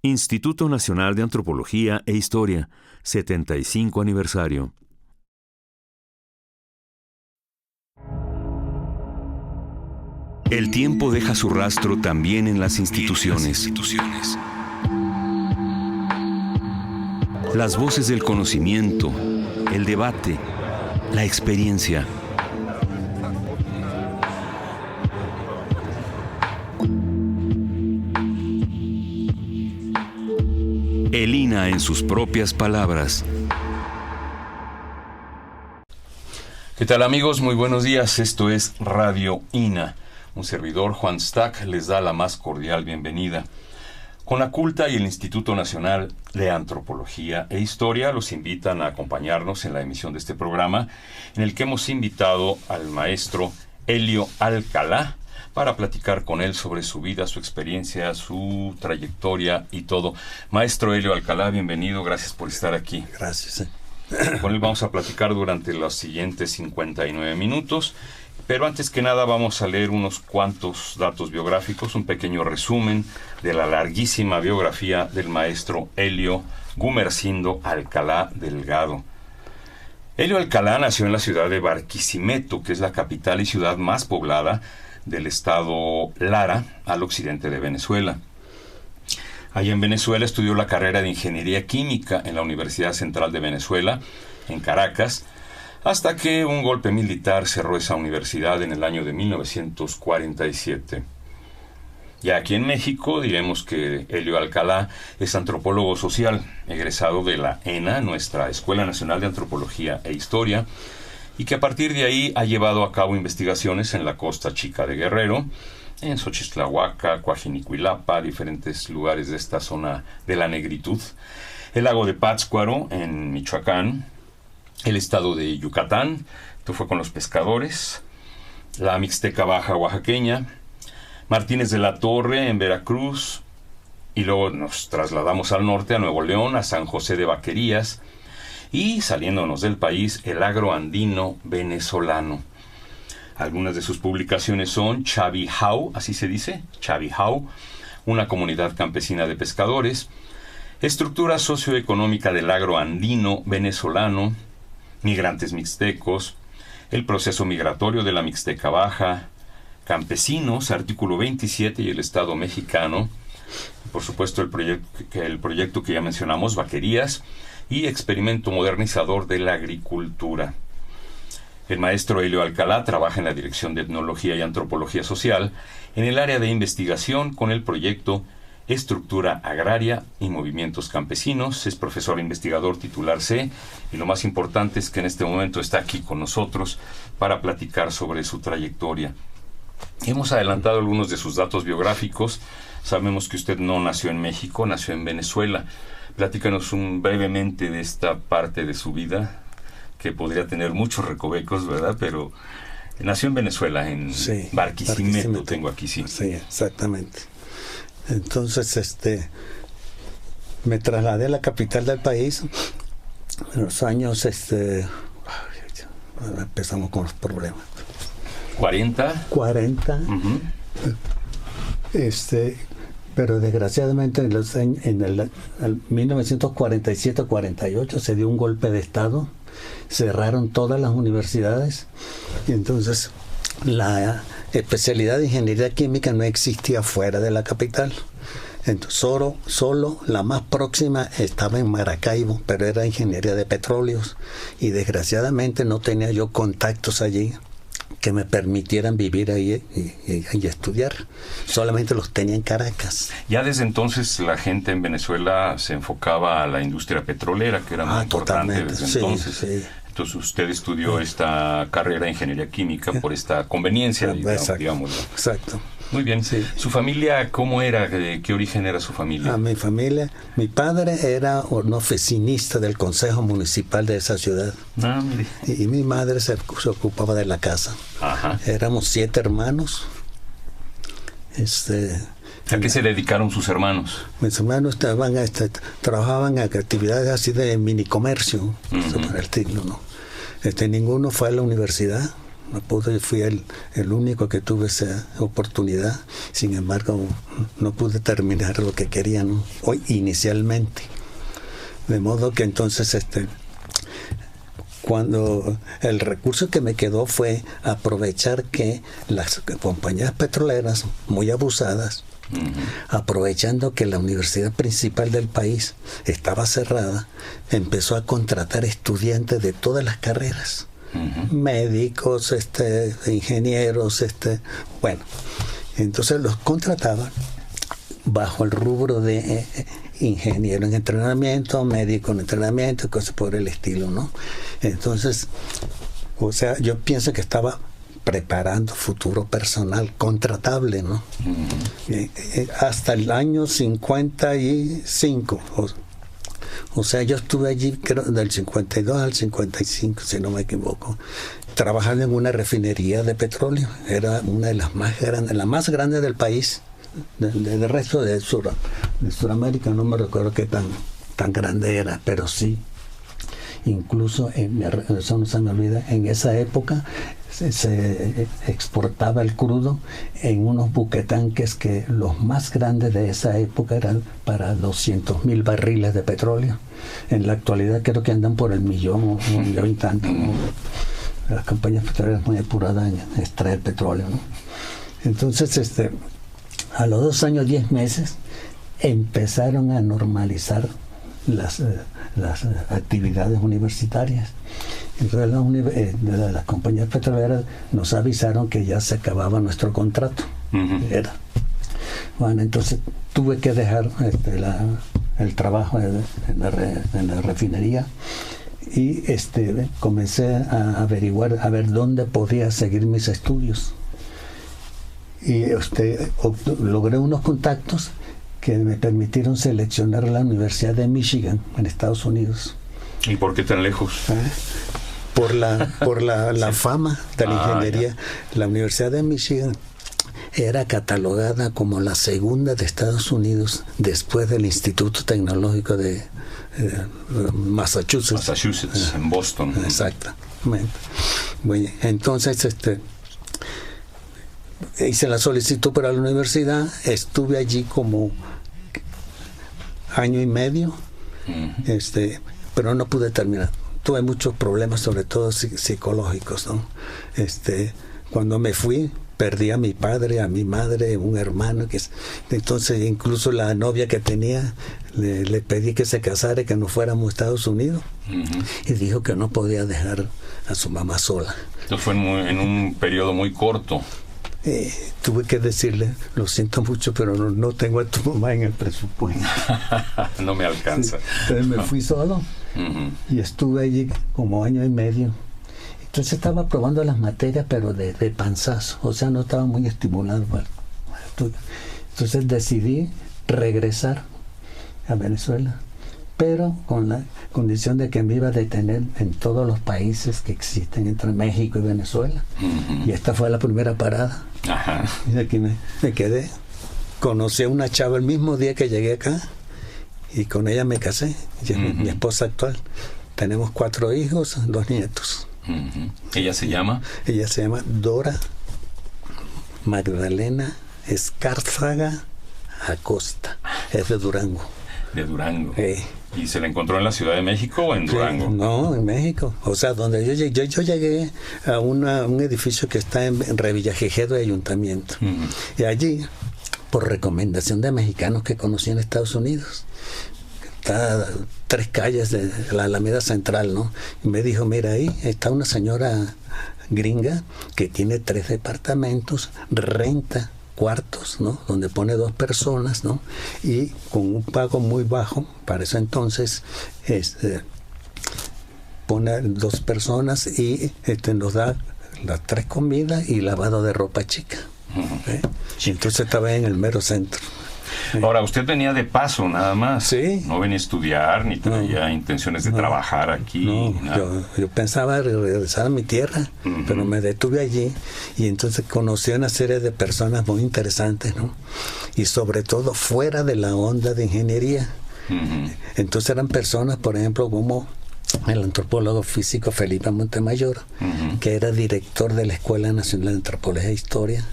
Instituto Nacional de Antropología e Historia, 75 aniversario. El tiempo deja su rastro también en las instituciones. Las voces del conocimiento, el debate, la experiencia. El INA en sus propias palabras. ¿Qué tal, amigos? Muy buenos días. Esto es Radio INA. Un servidor, Juan Stack, les da la más cordial bienvenida. Conaculta y el Instituto Nacional de Antropología e Historia los invitan a acompañarnos en la emisión de este programa, en el que hemos invitado al maestro Helio Alcalá para platicar con él sobre su vida, su experiencia, su trayectoria y todo. Maestro Helio Alcalá, bienvenido, gracias por estar aquí. Gracias. Con él vamos a platicar durante los siguientes 59 minutos, pero antes que nada vamos a leer unos cuantos datos biográficos, un pequeño resumen de la larguísima biografía del maestro Helio Gumersindo Alcalá Delgado. Helio Alcalá nació en la ciudad de Barquisimeto, que es la capital y ciudad más poblada del estado Lara, al occidente de Venezuela. Allá en Venezuela estudió la carrera de Ingeniería Química en la Universidad Central de Venezuela, en Caracas, hasta que un golpe militar cerró esa universidad en el año de 1947. Ya aquí en México diremos que Helio Alcalá es antropólogo social, egresado de la ENA, nuestra Escuela Nacional de Antropología e Historia, y que a partir de ahí ha llevado a cabo investigaciones en la Costa Chica de Guerrero, en Xochitlahuaca, Coajinicuilapa, diferentes lugares de esta zona de la negritud, el lago de Pátzcuaro, en Michoacán, el estado de Yucatán, esto fue con los pescadores, la Mixteca Baja oaxaqueña, Martínez de la Torre, en Veracruz, y luego nos trasladamos al norte, a Nuevo León, a San José de Vaquerías, y saliéndonos del país, el agro andino venezolano. Algunas de sus publicaciones son Chavijao, así se dice, Chavijao, una comunidad campesina de pescadores, Estructura socioeconómica del agro andino venezolano, Migrantes mixtecos, El proceso migratorio de la Mixteca Baja, Campesinos, artículo 27 y el Estado mexicano, por supuesto el proyecto que ya mencionamos, Vaquerías, y Experimento modernizador de la agricultura. El maestro Helio Alcalá trabaja en la Dirección de Etnología y Antropología Social en el área de investigación con el proyecto Estructura Agraria y Movimientos Campesinos. Es profesor investigador titular C, y lo más importante es que en este momento está aquí con nosotros para platicar sobre su trayectoria. Hemos adelantado algunos de sus datos biográficos. Sabemos que usted no nació en México, nació en Venezuela. Platícanos brevemente de esta parte de su vida, que podría tener muchos recovecos, ¿verdad? Pero nació en Venezuela, en Barquisimeto, tengo aquí, sí. Sí, exactamente. Entonces, me trasladé a la capital del país en los años, empezamos con los problemas. ¿40? 40. Uh-huh. Pero desgraciadamente en el 1947-48 se dio un golpe de Estado, cerraron todas las universidades y entonces la especialidad de Ingeniería Química no existía fuera de la capital. Entonces solo la más próxima estaba en Maracaibo, pero era Ingeniería de Petróleos y desgraciadamente no tenía yo contactos allí que me permitieran vivir ahí y estudiar. Solamente los tenía en Caracas. Ya desde entonces la gente en Venezuela se enfocaba a la industria petrolera, que era muy importante desde entonces. Sí. Entonces usted estudió esta carrera de Ingeniería Química por esta conveniencia, digamos. Exacto. Muy bien. Sí. ¿Su familia cómo era? ¿De qué origen era su familia? Mi familia, mi padre era un oficinista del Consejo Municipal de esa ciudad. Ah, mire. Y mi madre se ocupaba de la casa. Ajá. Éramos 7 hermanos. ¿A qué se dedicaron sus hermanos? Mis hermanos trabajaban en actividades así de mini comercio, para el estilo, ¿no? Ninguno fue a la universidad. No pude, fui el único que tuve esa oportunidad. Sin embargo, no pude terminar lo que quería, ¿no? Hoy, inicialmente. De modo que entonces, cuando el recurso que me quedó fue aprovechar que las compañías petroleras, muy abusadas, aprovechando que la universidad principal del país estaba cerrada, empezó a contratar estudiantes de todas las carreras. Médicos, ingenieros, bueno, entonces los contrataban bajo el rubro de ingeniero en entrenamiento, médico en entrenamiento, cosas por el estilo, ¿no? Entonces, o sea, yo pienso que estaba preparando futuro personal contratable, ¿no? Hasta el año 55, o sea, yo estuve allí, creo, del 52 al 55, si no me equivoco, trabajando en una refinería de petróleo. Era una de las más grandes, la más grande del país, del resto de Sudamérica. No me recuerdo qué tan grande era, pero sí. Incluso, eso no se me olvida, en esa época se exportaba el crudo en unos buquetanques que los más grandes de esa época eran para 200,000 barriles de petróleo. En la actualidad creo que andan por el millón o un millón y tanto, ¿no? Las compañías petroleras muy apuradas en extraer petróleo, ¿no? Entonces, a los 2 años, 10 meses, empezaron a normalizar las actividades universitarias. Entonces las compañías petroleras nos avisaron que ya se acababa nuestro contrato. Bueno, entonces tuve que dejar el trabajo en la refinería y comencé a averiguar a ver dónde podía seguir mis estudios. Y logré unos contactos que me permitieron seleccionar la Universidad de Michigan en Estados Unidos. ¿Y por qué tan lejos? Por la fama de la ingeniería. Ya. La Universidad de Michigan era catalogada como la segunda de Estados Unidos después del Instituto Tecnológico de Massachusetts, en Boston. Exactamente. Bueno, entonces hice la solicitud para la universidad, estuve allí como año y medio, pero no pude terminar. Tuve muchos problemas, sobre todo psicológicos, ¿no? Cuando me fui, perdí a mi padre, a mi madre, un hermano, entonces incluso la novia que tenía, le pedí que se casara y que nos fuéramos a Estados Unidos, y dijo que no podía dejar a su mamá sola. Esto fue en un periodo muy corto. Tuve que decirle, lo siento mucho, pero no tengo a tu mamá en el presupuesto. No me alcanza. Sí. Entonces me fui solo y estuve allí como año y medio. Entonces estaba probando las materias, pero de panzazo, o sea, no estaba muy estimulado. Entonces decidí regresar a Venezuela, pero con la condición de que me iba a detener en todos los países que existen entre México y Venezuela. Y esta fue la primera parada. Y aquí me quedé. Conocí a una chava el mismo día que llegué acá y con ella me casé. Ella es mi esposa actual. Tenemos 4 hijos, 2 nietos. ¿Ella se llama? Ella se llama Dora Magdalena Escárzaga Acosta. Es de Durango. De Durango. ¿Y se la encontró en la Ciudad de México o en Durango? No, en México. O sea, donde yo llegué a un edificio que está en Revillagigedo de Ayuntamiento. Y allí, por recomendación de mexicanos que conocí en Estados Unidos, está 3 calles de la Alameda Central, ¿no? Y me dijo, mira, ahí está una señora gringa que tiene 3 departamentos, renta cuartos, ¿no? Donde pone 2 personas, ¿no? Y con un pago muy bajo para eso entonces, pone 2 personas y nos da las 3 comidas y lavado de ropa chica. Y entonces estaba en el mero centro. Ahora, usted venía de paso nada más. Sí. No venía a estudiar, ni tenía intenciones de trabajar aquí. Yo pensaba regresar a mi tierra, pero me detuve allí y entonces conocí a una serie de personas muy interesantes, ¿no? Y sobre todo fuera de la onda de ingeniería. Entonces eran personas, por ejemplo, como el antropólogo físico Felipe Montemayor, que era director de la Escuela Nacional de Antropología e Historia,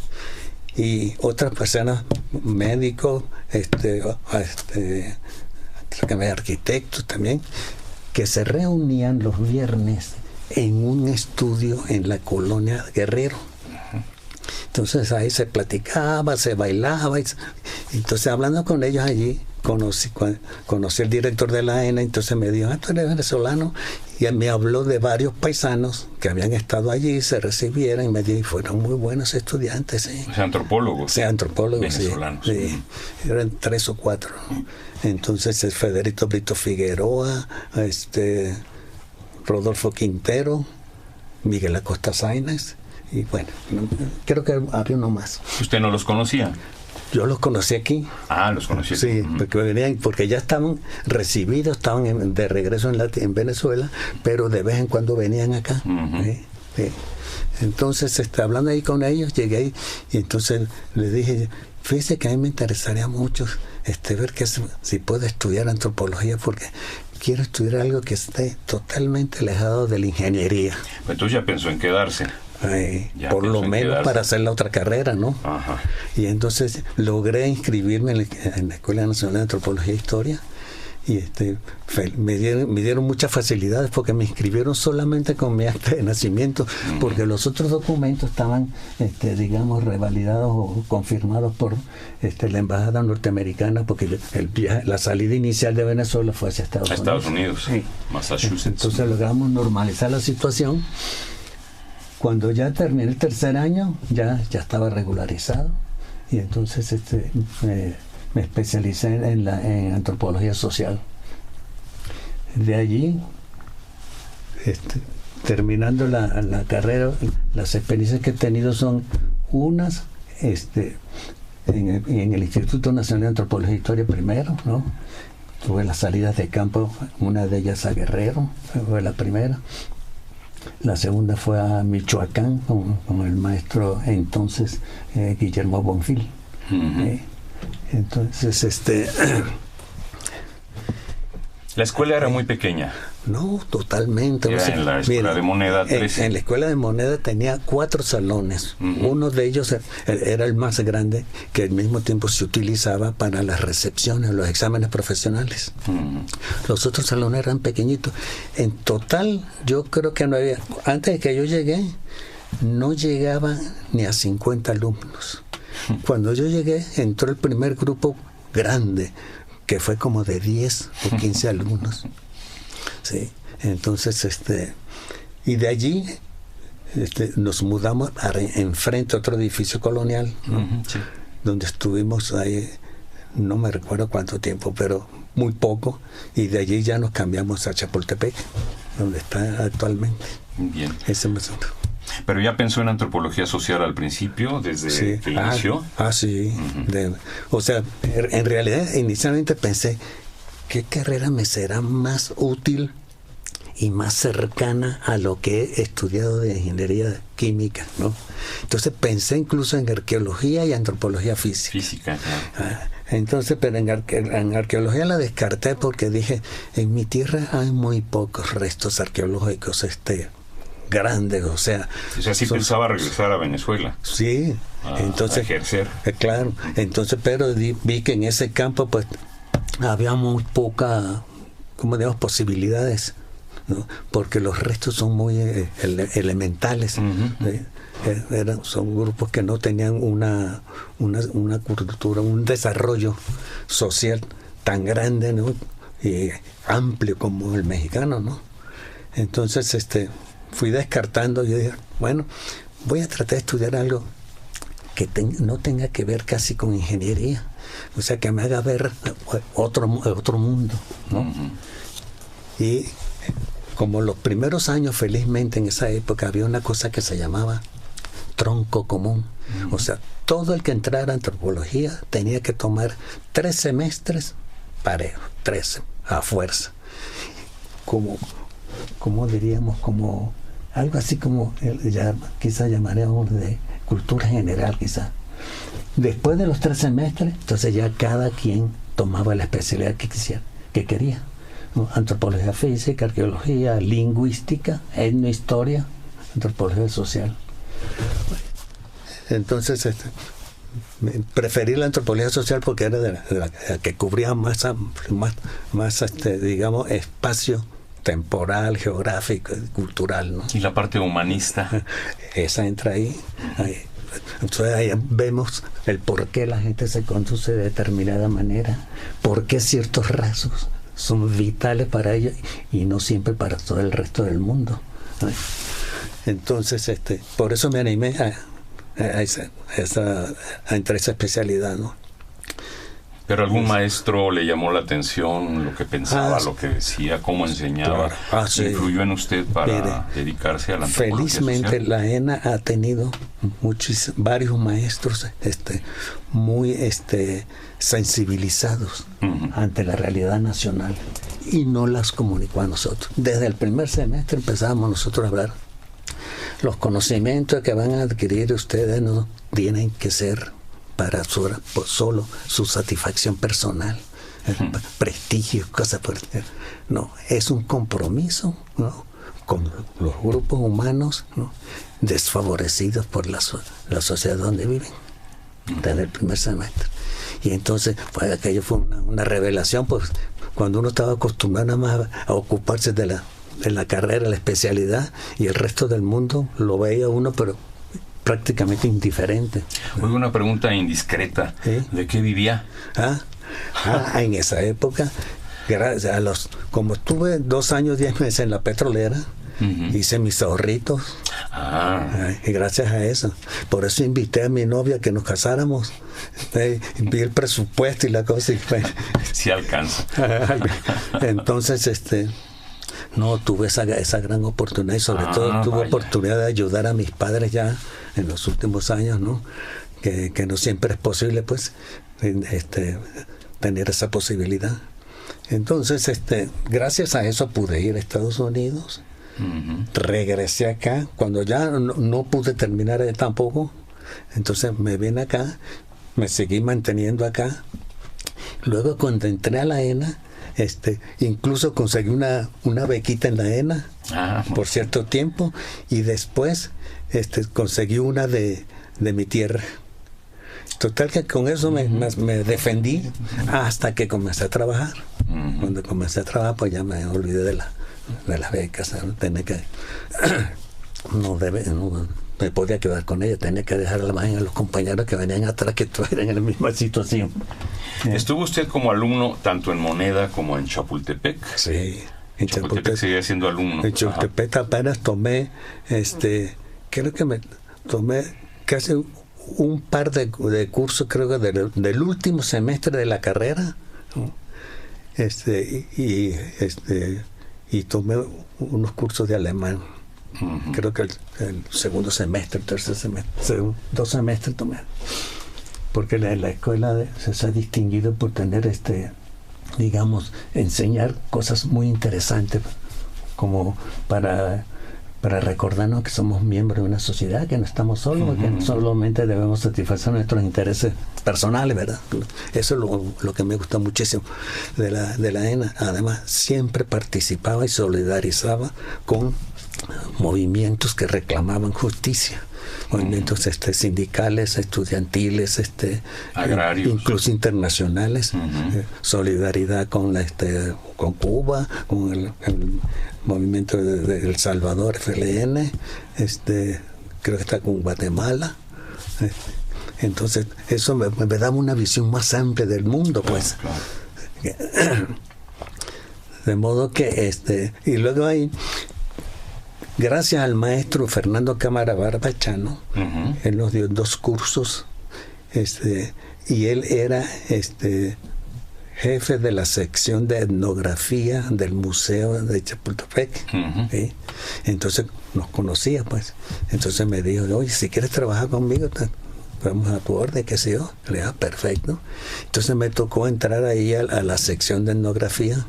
y otras personas, médicos, arquitectos también, que se reunían los viernes en un estudio en la colonia Guerrero. Entonces ahí se platicaba, se bailaba. Entonces hablando con ellos allí, conocí al director de la ENA. Entonces me dijo, tú eres venezolano, y él me habló de varios paisanos que habían estado allí, se recibieron, y me dijo, fueron muy buenos estudiantes. ¿Sí? O sea, antropólogos. Sí, antropólogos, venezolanos. Sí. Eran 3 o 4. Entonces el Federico Brito Figueroa, Rodolfo Quintero, Miguel Acosta Sáenz, y bueno, creo que había uno más. ¿Usted no los conocía? Yo los conocí aquí. Ah, los conocí. Sí, porque ya estaban recibidos, estaban de regreso en Venezuela, pero de vez en cuando venían acá. Sí. Entonces, hablando ahí con ellos, llegué ahí y entonces les dije, fíjese que a mí me interesaría mucho ver si puedo estudiar antropología, porque quiero estudiar algo que esté totalmente alejado de la ingeniería. Entonces ya pensó en quedarse. Por lo menos para hacer la otra carrera, ¿no? Ajá. Y entonces logré inscribirme en la Escuela Nacional de Antropología e Historia, y me dieron muchas facilidades, porque me inscribieron solamente con mi acta de nacimiento, porque los otros documentos estaban, digamos, revalidados o confirmados por la embajada norteamericana, porque la salida inicial de Venezuela fue hacia Estados Unidos. Sí. Massachusetts. Entonces logramos normalizar la situación. Cuando ya terminé el 3er año, ya estaba regularizado, y entonces me especialicé en antropología social. De allí, terminando la carrera, las experiencias que he tenido son unas en el Instituto Nacional de Antropología e Historia primero, ¿no? Tuve las salidas de campo, una de ellas a Guerrero, fue la primera. La segunda fue a Michoacán con el maestro entonces Guillermo Bonfil. Entonces la escuela era muy pequeña. No, totalmente. Era en la escuela de Moneda 13. En la escuela de Moneda tenía 4 salones. Uno de ellos era el más grande, que al mismo tiempo se utilizaba para las recepciones, los exámenes profesionales. Los otros salones eran pequeñitos. En total, yo creo que no había, antes de que yo llegué, no llegaba ni a 50 alumnos. Cuando yo llegué, entró el primer grupo grande, que fue como de 10 o 15 alumnos. Sí, entonces y de allí nos mudamos enfrente a otro edificio colonial, ¿no? Sí. Donde estuvimos ahí, no me recuerdo cuánto tiempo, pero muy poco, y de allí ya nos cambiamos a Chapultepec, donde está actualmente. Bien. Ese mesón. Pero ya pensó en antropología social al principio, desde que inició. Sí. O sea, en realidad inicialmente pensé, ¿qué carrera me será más útil y más cercana a lo que he estudiado de ingeniería química, ¿no? Entonces pensé incluso en arqueología y antropología física. Entonces, pero en arqueología la descarté, porque dije, en mi tierra hay muy pocos restos arqueológicos grandes, o sea sí pensaba regresar a Venezuela. Sí, entonces a ejercer. Claro, entonces, pero vi que en ese campo pues había muy poca, como digamos, posibilidades, ¿no? Porque los restos son muy elementales. Son grupos que no tenían una cultura, un desarrollo social tan grande, ¿no? Y amplio como el mexicano, ¿no? Entonces fui descartando. Yo dije, bueno, voy a tratar de estudiar algo que no tenga que ver casi con ingeniería, o sea, que me haga ver otro mundo, ¿no? Y como los primeros años, felizmente en esa época había una cosa que se llamaba tronco común. O sea, todo el que entrara a antropología tenía que tomar 3 semestres parejos, 13 a fuerza, como diríamos, como algo así como quizá llamaríamos de cultura general, quizá. Después de los 3 semestres, entonces ya cada quien tomaba la especialidad que quería. antropología física, arqueología, lingüística, etnohistoria, antropología social. Entonces preferí la antropología social porque era de la que cubría más digamos, espacio temporal, geográfico, cultural, ¿no? Y la parte humanista. Esa entra ahí. Entonces ahí vemos el por qué la gente se conduce de determinada manera, por qué ciertos rasgos son vitales para ellos y no siempre para todo el resto del mundo. Entonces, por eso me animé a entrar a esa especialidad, ¿no? ¿Pero algún maestro le llamó la atención lo que pensaba, lo que decía, cómo enseñaba? Claro. Sí. ¿Influyó en usted para dedicarse a la antropología felizmente social? la ENA ha tenido varios maestros muy sensibilizados ante la realidad nacional y no las comunicó a nosotros. Desde el primer semestre empezábamos nosotros a hablar. Los conocimientos que van a adquirir ustedes no tienen que ser para solo su satisfacción personal, prestigio, cosas por el estilo. No, es un compromiso, ¿no?, con los grupos humanos, ¿no?, desfavorecidos por la sociedad donde viven, desde el primer semestre. Y entonces, pues aquello fue una revelación, pues cuando uno estaba acostumbrado nada más a ocuparse de la carrera, la especialidad, y el resto del mundo lo veía uno, pero prácticamente indiferente. Oiga, una pregunta indiscreta. ¿Sí? ¿De qué vivía? En esa época, como estuve 2 años, 10 meses en la petrolera, hice mis ahorritos. Y gracias a eso. Por eso invité a mi novia a que nos casáramos. Vi el presupuesto y la cosa. Sí alcanza. Entonces, no tuve esa gran oportunidad y sobre todo tuve oportunidad de ayudar a mis padres ya en los últimos años, ¿no? Que no siempre es posible, pues, tener esa posibilidad. Entonces, gracias a eso pude ir a Estados Unidos. Regresé acá cuando ya no pude terminar tampoco. Entonces me vine acá, me seguí manteniendo acá. Luego cuando entré a la ENA, incluso conseguí una bequita en la ENA por cierto tiempo, y después conseguí una de mi tierra. Total que con eso me defendí hasta que comencé a trabajar. Cuando comencé a trabajar, pues ya me olvidé de las becas, ¿no? No me podía quedar con ella, tenía que dejar la mano a los compañeros que venían atrás, que estuvieran en la misma situación. ¿Estuvo usted como alumno tanto en Moneda como en Chapultepec? Sí, en Chapultepec seguía siendo alumno. En Chapultepec apenas tomé, creo que me tomé casi un par de cursos, creo que del último semestre de la carrera, ¿no? Y tomé unos cursos de alemán. Creo que el segundo semestre, el tercer semestre, 2 semestres tomé. Porque la escuela se ha distinguido por tener, digamos, enseñar cosas muy interesantes, como para recordarnos que somos miembros de una sociedad, que no estamos solos, que no solamente debemos satisfacer nuestros intereses personales, ¿verdad? Eso es lo que me gusta muchísimo de la ENA. Además, siempre participaba y solidarizaba con movimientos que reclamaban justicia, movimientos sindicales, estudiantiles, agrarios, incluso internacionales, solidaridad con Cuba, con el movimiento de El Salvador, FLN, creo que está con Guatemala. Entonces eso me daba una visión más amplia del mundo, pues. De modo que y luego ahí, gracias al maestro Fernando Cámara Barbachano, él nos dio 2 cursos, y él era jefe de la sección de etnografía del Museo de Chapultepec. ¿Sí? Entonces nos conocía, pues. Entonces me dijo, oye, si quieres trabajar conmigo, vamos a tu orden, qué sé yo. Le dije, perfecto. Entonces me tocó entrar ahí a la sección de etnografía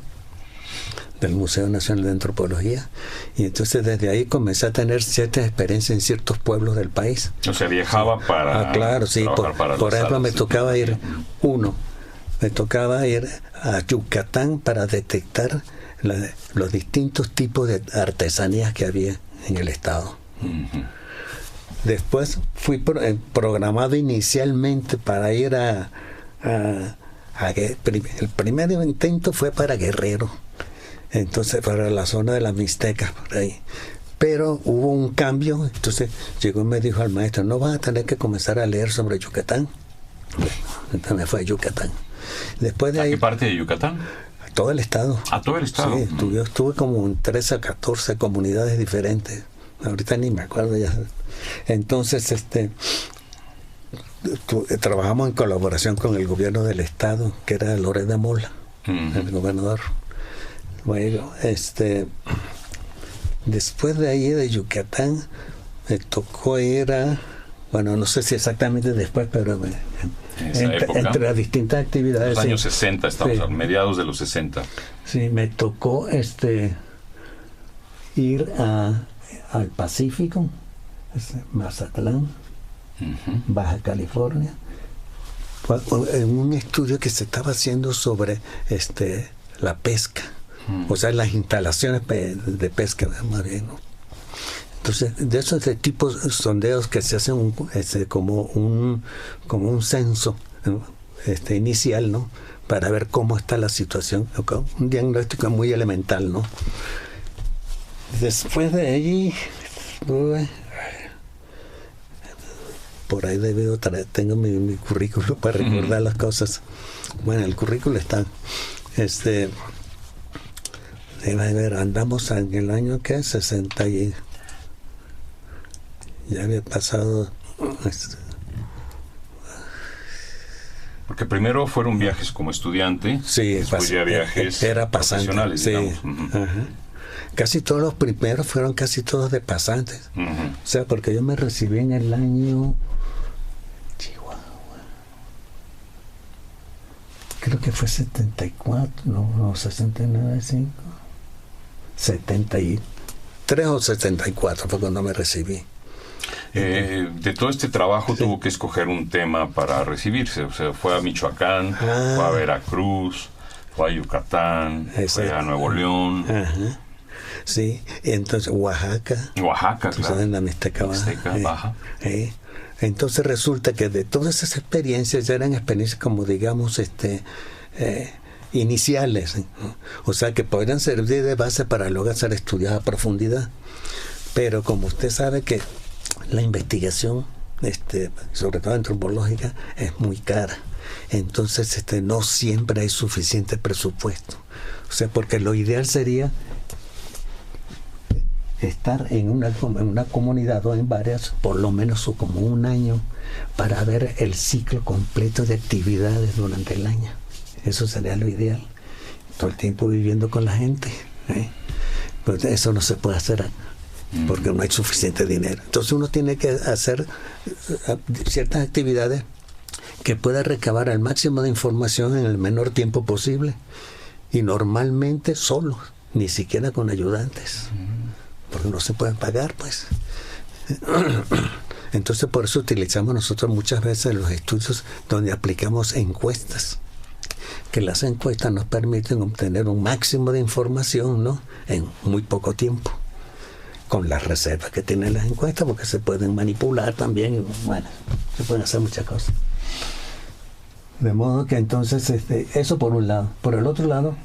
del Museo Nacional de Antropología, y entonces desde ahí comencé a tener ciertas experiencias en ciertos pueblos del país. O sea, viajaba para claro, sí, por ejemplo, me tocaba ir me tocaba ir a Yucatán para detectar los distintos tipos de artesanías que había en el estado. Ujú. Después fui programado inicialmente para ir el primer intento fue para Guerrero, entonces para la zona de las Mixtecas, por ahí. Pero hubo un cambio, entonces llegó y me dijo al maestro, no vas a tener que comenzar a leer sobre Yucatán. Entonces me fue a Yucatán. Después de ¿A ahí, qué parte de Yucatán? todo el estado. A todo el estado. Sí, estuve como en 13 a 14 comunidades diferentes. Ahorita ni me acuerdo ya. Entonces, trabajamos en colaboración con el gobierno del estado, que era Loret de Mola, el gobernador. Bueno, después de ahí de Yucatán, me tocó ir a, bueno, no sé si exactamente después, pero entre las distintas actividades. Los años 60, estamos sí, a mediados de los 60. Sí, me tocó ir al Pacífico, Mazatlán, Baja California, en un estudio que se estaba haciendo sobre la pesca, o sea, las instalaciones de pesca, más bien, ¿no? Entonces, de esos tipos de sondeos que se hacen como un censo, ¿no? Inicial, ¿no? Para ver cómo está la situación, ¿okay? Un diagnóstico muy elemental, ¿no? Después de allí, por ahí tengo mi currículo para recordar las cosas. Bueno, el currículo está, andamos en el año que 60 y ya había pasado. Porque primero fueron viajes como estudiante, sí, después ya viajes era pasante, profesionales, sí. digamos. Ajá. Casi todos los primeros fueron casi todos de pasantes. O sea, porque yo me recibí en el año Chihuahua. Creo que fue 74, no 69, 5. 73 o 74 fue cuando me recibí. De todo este trabajo tuvo que escoger un tema para recibirse. O sea, fue a Michoacán, fue a Veracruz, fue a Yucatán, fue a Nuevo León. Ajá. Sí, entonces Oaxaca, claro. En la Mixteca Baja. Entonces resulta que de todas esas experiencias ya eran experiencias como digamos iniciales, ¿no? O sea que podrían servir de base para luego ser estudiadas a profundidad. Pero como usted sabe que la investigación, sobre todo antropológica, es muy cara. Entonces no siempre hay suficiente presupuesto. O sea, porque lo ideal sería estar en una comunidad o en varias, por lo menos como un año, para ver el ciclo completo de actividades durante el año. Eso sería lo ideal. Todo el tiempo viviendo con la gente. Pues eso no se puede hacer porque no hay suficiente dinero. Entonces uno tiene que hacer ciertas actividades que pueda recabar al máximo de información en el menor tiempo posible. Y normalmente solo, ni siquiera con ayudantes. Porque no se pueden pagar, pues. Entonces por eso utilizamos nosotros muchas veces los estudios donde aplicamos encuestas, que las encuestas nos permiten obtener un máximo de información, ¿no? En muy poco tiempo, con las reservas que tienen las encuestas, porque se pueden manipular también, y, bueno, se pueden hacer muchas cosas. De modo que entonces eso por un lado. Por el otro lado,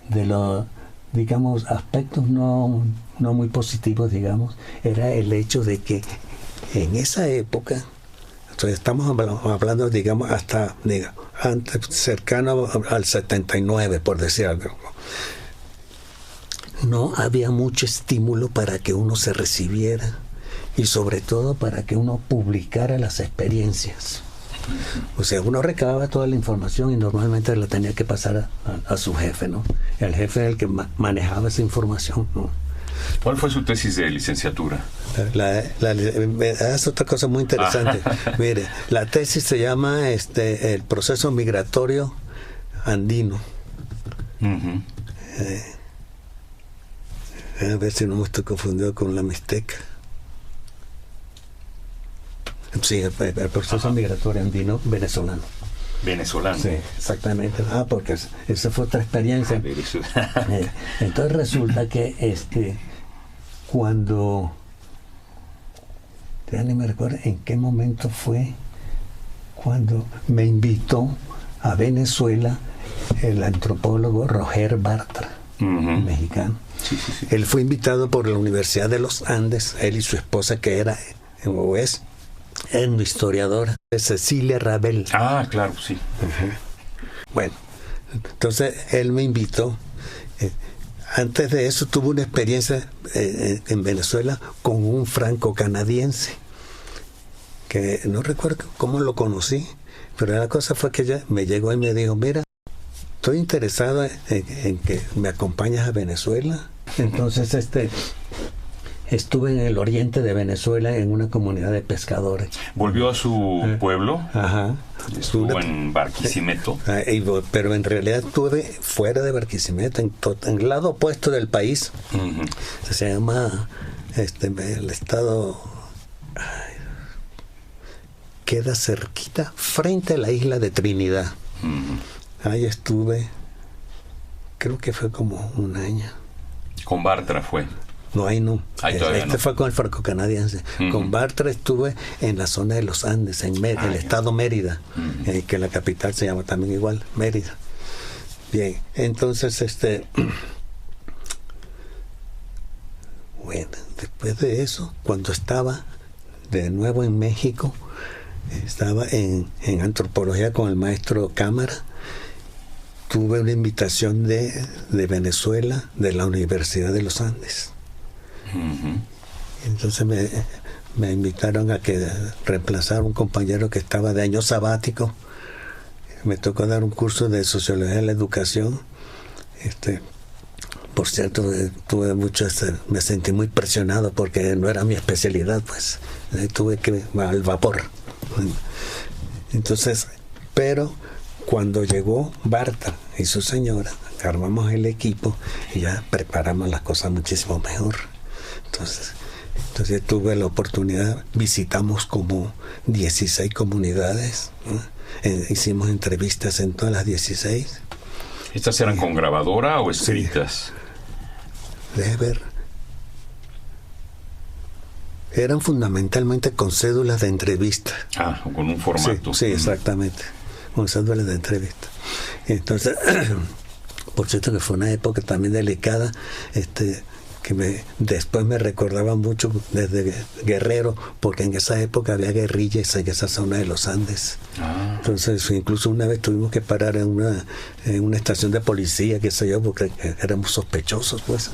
de los, digamos, aspectos no muy positivos, digamos, era el hecho de que en esa época, entonces estamos hablando, digamos, hasta antes, cercano al 79, por decir algo, no había mucho estímulo para que uno se recibiera y sobre todo para que uno publicara las experiencias. O sea, uno recababa toda la información y normalmente la tenía que pasar a su jefe, ¿no? El jefe era el que manejaba esa información, ¿no? ¿Cuál fue su tesis de licenciatura? Es otra cosa muy interesante. Mire, la tesis se llama el proceso migratorio andino. A ver si no me estoy confundido con la Mixteca. Sí, el proceso migratorio andino venezolano. venezolano. Sí, exactamente. Porque esa fue otra experiencia. Entonces resulta que cuando, ya ni me recuerdo en qué momento fue, cuando me invitó a Venezuela el antropólogo Roger Bartra, mexicano. Sí, sí, sí. Él fue invitado por la Universidad de los Andes, él y su esposa, que era o es historiadora, Cecilia Rabel. Ah, claro, sí. Bueno, entonces él me invitó. Antes de eso tuve una experiencia en Venezuela con un franco-canadiense, que no recuerdo cómo lo conocí, pero la cosa fue que ella me llegó y me dijo, mira, estoy interesada en que me acompañes a Venezuela. Entonces estuve en el oriente de Venezuela en una comunidad de pescadores. ¿Volvió a su pueblo? Ajá. Estuvo en Barquisimeto. Pero en realidad estuve fuera de Barquisimeto, en el lado opuesto del país. Se llama el estado... queda cerquita, frente a la isla de Trinidad. Ahí estuve, creo que fue como un año. Con Bartra fue. No, ahí no. No. Fue con el franco-canadiense. Con Bartra estuve en la zona de los Andes, en el estado Mérida, que la capital se llama también igual, Mérida. Bien, entonces, bueno, después de eso, cuando estaba de nuevo en México, estaba en antropología con el maestro Cámara. Tuve una invitación de Venezuela, de la Universidad de los Andes. Entonces me invitaron a que reemplazara a un compañero que estaba de año sabático. Me tocó dar un curso de sociología de la educación. Por cierto, tuve mucho, me sentí muy presionado porque no era mi especialidad, pues tuve que al vapor. Entonces, pero cuando llegó Bartra y su señora, armamos el equipo y ya preparamos las cosas muchísimo mejor. Entonces tuve la oportunidad, visitamos como 16 comunidades, ¿no? Hicimos entrevistas en todas las 16. ¿Estas eran con grabadora o escritas? Deje ver. Eran fundamentalmente con cédulas de entrevista. Ah, o con un formato. Sí, exactamente. Con cédulas de entrevista. Entonces, por cierto que fue una época también delicada, que después me recordaba mucho desde Guerrero, porque en esa época había guerrillas en esa zona de los Andes. Entonces incluso una vez tuvimos que parar en una estación de policía, qué sé yo, porque éramos sospechosos, pues.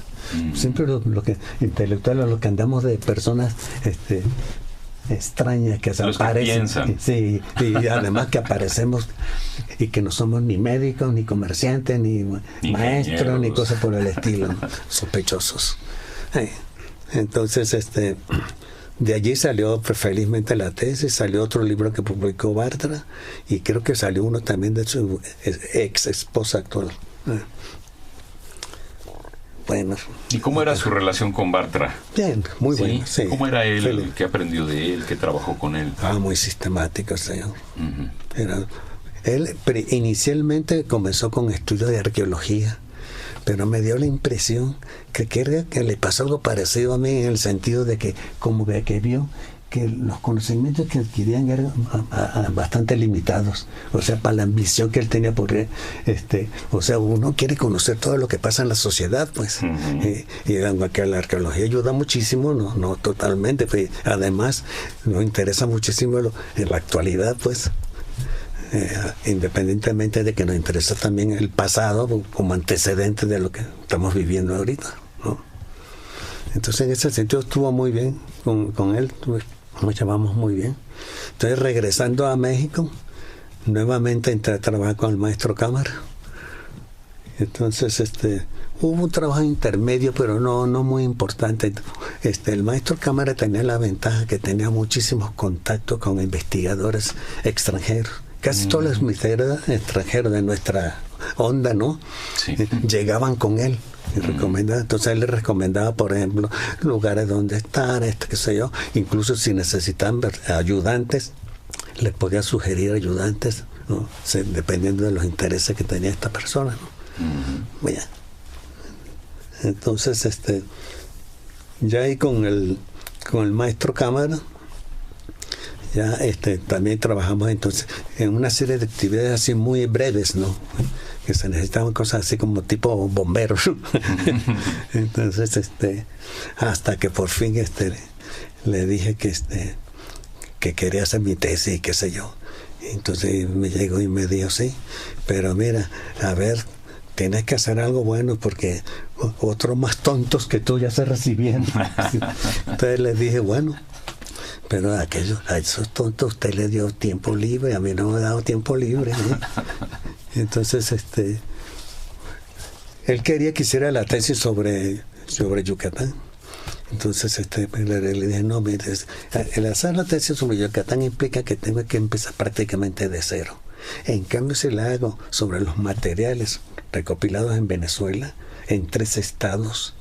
Siempre lo que intelectuales, lo que andamos de personas extrañas que se aparecen, sí, y además que aparecemos y que no somos ni médicos, ni comerciantes, ni maestros, ni cosas por el estilo, ¿no? Sospechosos. Entonces, de allí salió felizmente la tesis, salió otro libro que publicó Bartra, y creo que salió uno también de su ex esposa actual. Bueno. ¿Y cómo era su relación con Bartra? Bien, muy buena. Sí. ¿Cómo era él? ¿Qué aprendió de él? ¿Qué trabajó con él? Muy sistemático, señor. Él inicialmente comenzó con estudios de arqueología, pero me dio la impresión que le pasó algo parecido a mí, en el sentido de que como que vio que los conocimientos que adquirían eran bastante limitados, o sea, para la ambición que él tenía, porque o sea, uno quiere conocer todo lo que pasa en la sociedad, pues, y aunque la arqueología ayuda muchísimo, no totalmente, pues, además nos interesa muchísimo en la actualidad, pues, independientemente de que nos interesa también el pasado como antecedente de lo que estamos viviendo ahorita, ¿no? Entonces en ese sentido estuvo muy bien con él, nos llevamos muy bien. Entonces regresando a México, nuevamente entré a trabajar con el maestro Cámara. Entonces hubo un trabajo intermedio, pero no muy importante. El maestro Cámara tenía la ventaja que tenía muchísimos contactos con investigadores extranjeros. Casi todos los investigadores extranjeros de nuestra onda, ¿no? Sí. Llegaban con él y recomendaban. Entonces él les recomendaba, por ejemplo, lugares donde estar, qué sé yo. Incluso si necesitaban ayudantes, les podía sugerir ayudantes ¿no? Dependiendo de los intereses que tenía esta persona, ¿no? Bueno, entonces ya ahí con el maestro Cámara ya también trabajamos entonces en una serie de actividades así muy breves, ¿no? Que se necesitaban cosas así como tipo bomberos. Entonces hasta que por fin le dije que quería hacer mi tesis y qué sé yo. Entonces me llegó y me dijo, sí, pero mira, a ver, tienes que hacer algo bueno porque otros más tontos que tú ya se recibieron. Entonces le dije, bueno, pero a esos tontos usted le dio tiempo libre, a mí no me ha dado tiempo libre, ¿no? Entonces él quería que hiciera la tesis sobre Yucatán. Entonces le dije, no, mire, el hacer la tesis sobre Yucatán implica que tengo que empezar prácticamente de cero. En cambio, si la hago sobre los materiales recopilados en Venezuela, en 3 estados,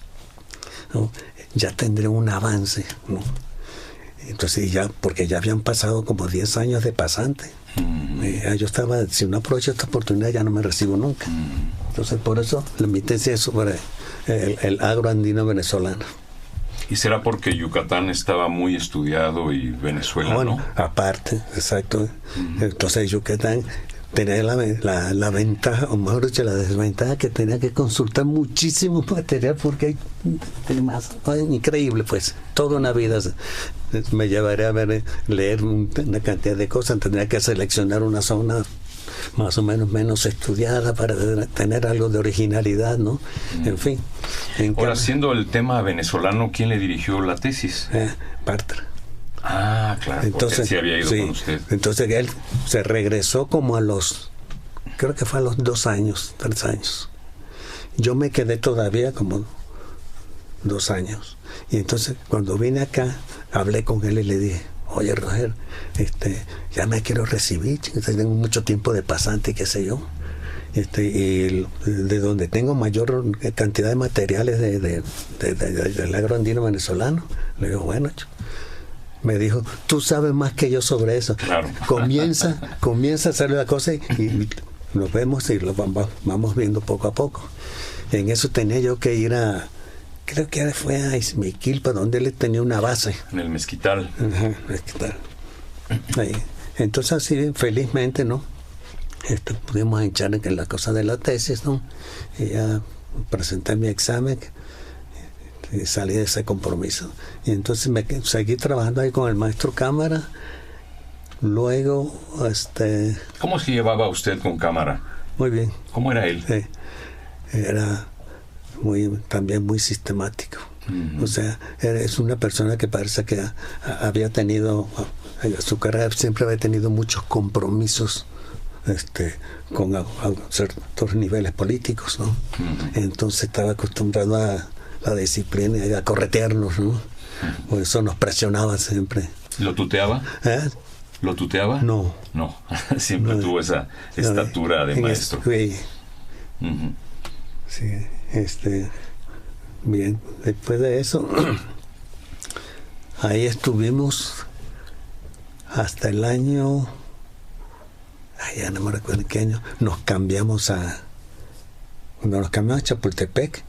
¿no? Ya tendré un avance, ¿no? Entonces porque ya habían pasado como 10 años de pasante. Yo estaba, si no aprovecho esta oportunidad ya no me recibo nunca. Entonces por eso mi tesis es sobre el agro andino venezolano. ¿Y será porque Yucatán estaba muy estudiado y Venezuela bueno, no? Aparte, exacto. Entonces Yucatán tenía la ventaja, o mejor dicho, la desventaja, que tenía que consultar muchísimo material porque hay más. Increíble, pues. Toda una vida me llevaría a leer una cantidad de cosas. Tendría que seleccionar una zona más o menos estudiada para tener algo de originalidad, ¿no? En fin. Ahora, siendo el tema venezolano, ¿quién le dirigió la tesis? Bartra. Ah, claro, entonces, porque él sí había ido con usted. Entonces él se regresó como creo que fue a los 2 años, 3 años. Yo me quedé todavía como 2 años. Y entonces cuando vine acá, hablé con él y le dije, oye Roger, ya me quiero recibir, tengo mucho tiempo de pasante y qué sé yo. Y de donde tengo mayor cantidad de materiales del agro andino venezolano, le digo, bueno, me dijo, tú sabes más que yo sobre eso. Claro. Comienza a hacer la cosa y nos vemos y lo vamos viendo poco a poco. En eso tenía yo que ir creo que fue a Izmiquilpa, donde él tenía una base. En el Mezquital. Ajá, Mezquital. Ahí. Entonces así, felizmente, ¿no? Pudimos echar en la cosa de la tesis, ¿no? Y ya presenté mi examen y salí de ese compromiso. Y entonces seguí trabajando ahí con el maestro Cámara. Luego, ¿Cómo se llevaba usted con Cámara? Muy bien. ¿Cómo era él? Era también muy sistemático. O sea, es una persona que parece que había tenido, su carrera siempre había tenido muchos compromisos con ciertos niveles políticos, ¿no? Entonces estaba acostumbrado a la disciplina y a corretearnos, ¿no? Por eso nos presionaba siempre. ¿Lo tuteaba? ¿Lo tuteaba? No. No, siempre tuvo esa estatura de maestro. Sí, bien, después de eso, ahí estuvimos hasta el año, ya no me recuerdo qué año, cuando nos cambiamos a Chapultepec.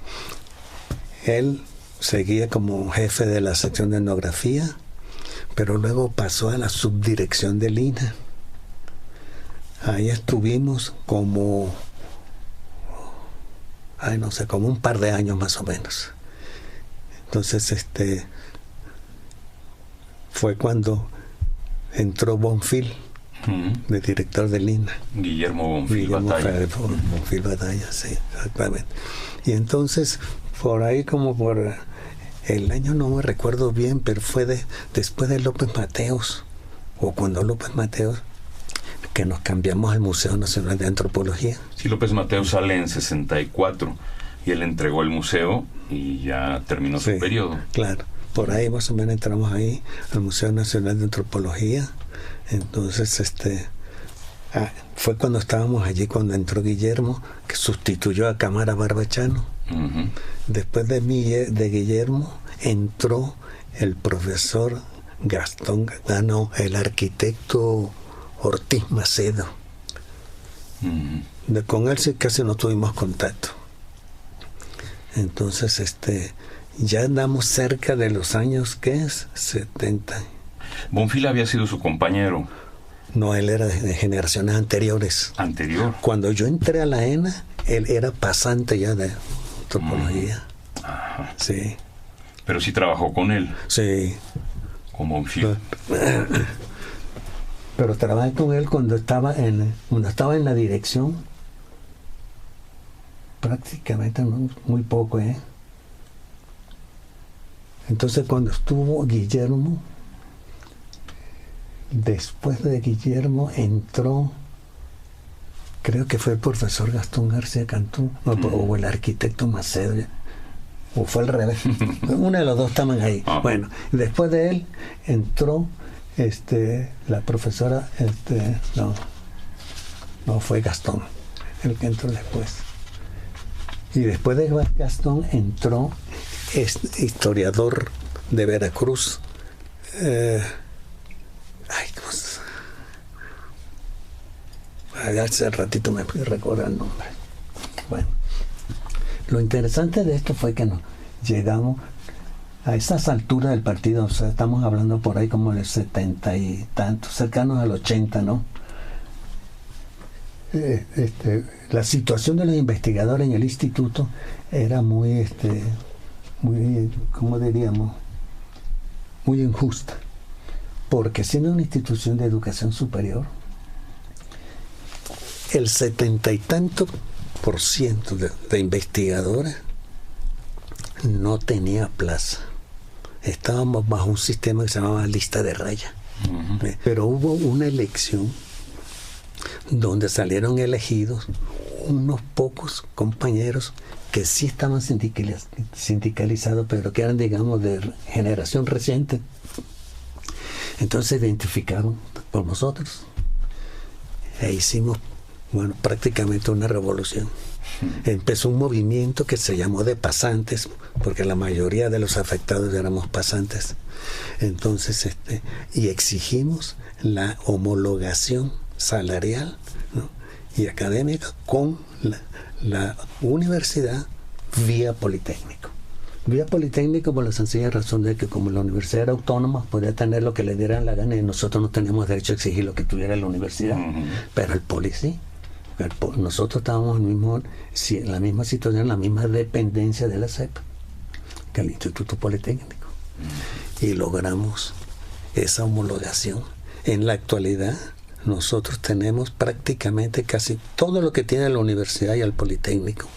Él seguía como jefe de la sección de etnografía, pero luego pasó a la subdirección del INAH. Ahí estuvimos como como un par de años más o menos. Entonces fue cuando entró Bonfil, de director del INAH. Guillermo Bonfil Batalla. Bonfil Batalla, sí, exactamente. Y entonces por ahí como por el año no me recuerdo bien, pero fue después de López Mateos, o cuando López Mateos, que nos cambiamos al Museo Nacional de Antropología. Sí, López Mateos sale en 64 y él entregó el museo y ya terminó su periodo. Claro, por ahí más o menos entramos ahí al Museo Nacional de Antropología. Entonces fue cuando estábamos allí, cuando entró Guillermo, que sustituyó a Cámara Barbachano. Después de Guillermo entró el profesor el arquitecto Ortiz Macedo, Con él sí casi no tuvimos contacto. Entonces, ya andamos cerca de los años, ¿qué es? 70. Bonfil había sido su compañero. No, él era de generaciones anteriores. ¿Anterior? Cuando yo entré a la ENA, él era pasante ya de antropología. Ajá. Sí. Pero sí trabajó con él. Sí. Con Bonfil. Pero trabajé con él cuando estaba en la dirección. Prácticamente muy poco, ¿eh? Entonces cuando estuvo Guillermo, después de Guillermo entró, creo que fue el profesor Gastón García Cantú, o el arquitecto Macedo, o fue al revés. Uno de los dos estaban ahí. Bueno, después de él entró la profesora, no fue Gastón, el que entró después. Y después de Gastón entró historiador de Veracruz. Hace ratito me recuerdo el nombre. Bueno, lo interesante de esto fue que nos llegamos a esas alturas del partido, o sea, estamos hablando por ahí como de 70 y tantos, cercanos al 80, ¿no? La situación de los investigadores en el instituto era muy, ¿cómo diríamos? Muy injusta, porque siendo una institución de educación superior, el 70 y tanto % de investigadores no tenía plaza. Estábamos bajo un sistema que se llamaba lista de raya. Pero hubo una elección donde salieron elegidos unos pocos compañeros que sí estaban sindicalizados, pero que eran, digamos, de generación reciente. Entonces se identificaron por nosotros e hicimos, bueno, prácticamente una revolución. Empezó un movimiento que se llamó de pasantes, porque la mayoría de los afectados éramos pasantes. Entonces, y exigimos la homologación salarial, ¿no?, y académica con la universidad vía Politécnico. Vía Politécnico por la sencilla razón de que como la universidad era autónoma, podía tener lo que le dieran la gana y nosotros no teníamos derecho a exigir lo que tuviera la universidad. Pero el Poli sí. Nosotros estábamos en la misma situación, en la misma dependencia de la CEP que el Instituto Politécnico. Y logramos esa homologación. En la actualidad, nosotros tenemos prácticamente casi todo lo que tiene la universidad y el Politécnico.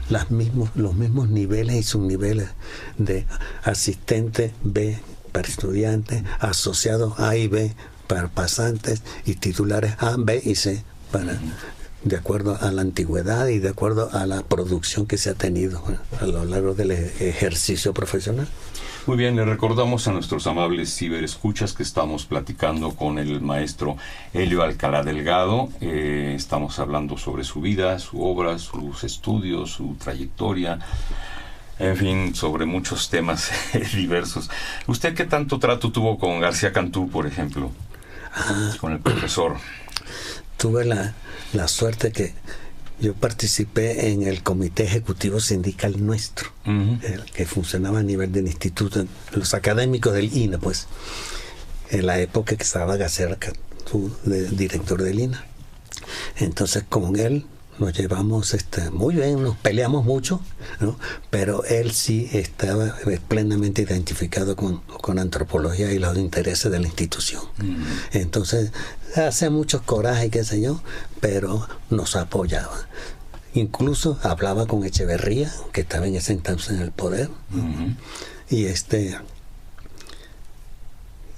Los mismos niveles y subniveles de asistente B para estudiantes, asociados A y B para pasantes y titulares A, B y C para... de acuerdo a la antigüedad y de acuerdo a la producción que se ha tenido a lo largo del ejercicio profesional. Muy bien, le recordamos a nuestros amables ciberescuchas que estamos platicando con el maestro Helio Alcalá Delgado. Estamos hablando sobre su vida, su obra, sus estudios, su trayectoria, en fin, sobre muchos temas diversos. ¿Usted qué tanto trato tuvo con García Cantú, por ejemplo? Con el profesor. Tuve la suerte que yo participé en el comité ejecutivo sindical nuestro, el que funcionaba a nivel del instituto, los académicos del INA, pues, en la época que estaba García Cantú, director del INA. Entonces con él nos llevamos muy bien, nos peleamos mucho, ¿no? Pero él sí estaba plenamente identificado con antropología y los intereses de la institución. Entonces hacía muchos corajes, qué sé yo, pero nos apoyaba. Incluso hablaba con Echeverría, que estaba en ese entonces en el poder, y